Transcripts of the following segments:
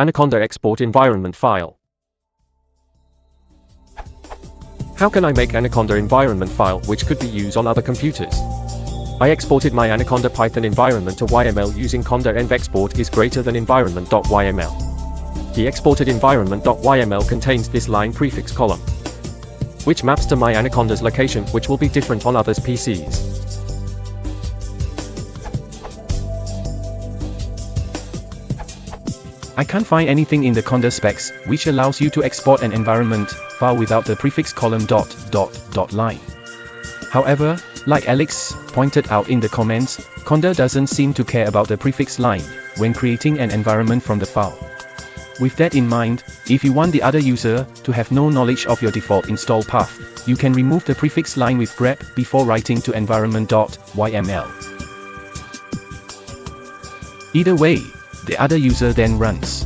Anaconda export environment file. How can I make Anaconda environment file which could be used on other computers? I exported my Anaconda Python environment to YML using conda env export is greater than environment.yml. The exported environment.yml contains this line prefix column, which maps to my Anaconda's location, which will be different on others' PCs. I can't find anything in the conda specs which allows you to export an environment file without the prefix column line. However, like Alex pointed out in the comments, conda doesn't seem to care about the prefix line when creating an environment from the file. With that in mind, if you want the other user to have no knowledge of your default install path, you can remove the prefix line with grep before writing to environment.yml. Either way, the other user then runs,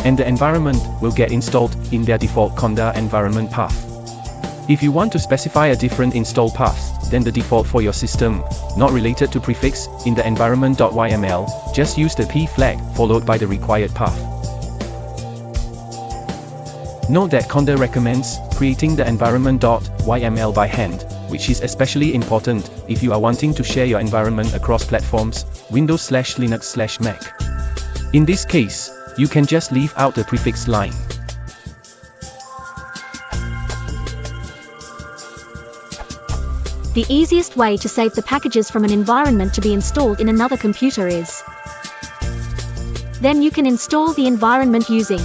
and the environment will get installed in their default conda environment path. If you want to specify a different install path than the default for your system, not related to prefix, in the environment.yml, just use the p flag followed by the required path. Note that conda recommends creating the environment.yml by hand, which is especially important if you are wanting to share your environment across platforms, Windows/Linux/Mac. In this case, you can just leave out the prefix line. The easiest way to save the packages from an environment to be installed in another computer is, then you can install the environment using.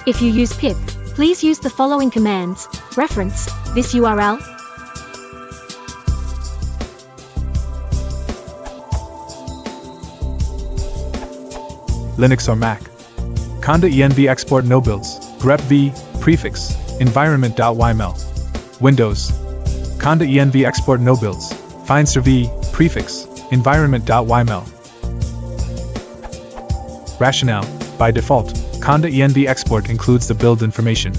If you use pip, please use the following commands. Reference this URL. Linux or Mac. Conda env export no builds. grep v prefix environment.yml. Windows. Conda env export no builds. Findster v prefix environment.yml. Rationale. By default, conda env export includes the build information.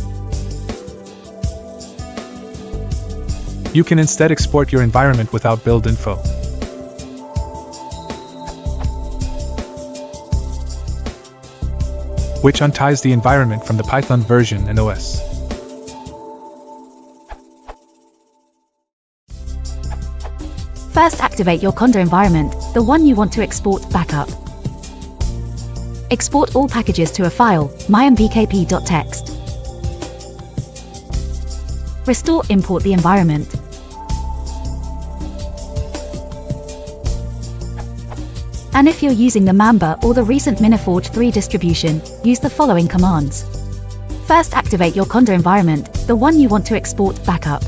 You can instead export your environment without build info. Which unties the environment from the Python version and OS. First, activate your conda environment, the one you want to export backup. Export all packages to a file, mymvkp.txt. Restore import the environment. And if you're using the Mamba or the recent Miniforge 3 distribution, use the following commands. First, activate your conda environment, the one you want to export backup.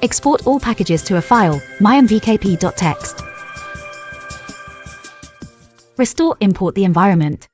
Export all packages to a file, mymvkp.txt. Restore import the environment.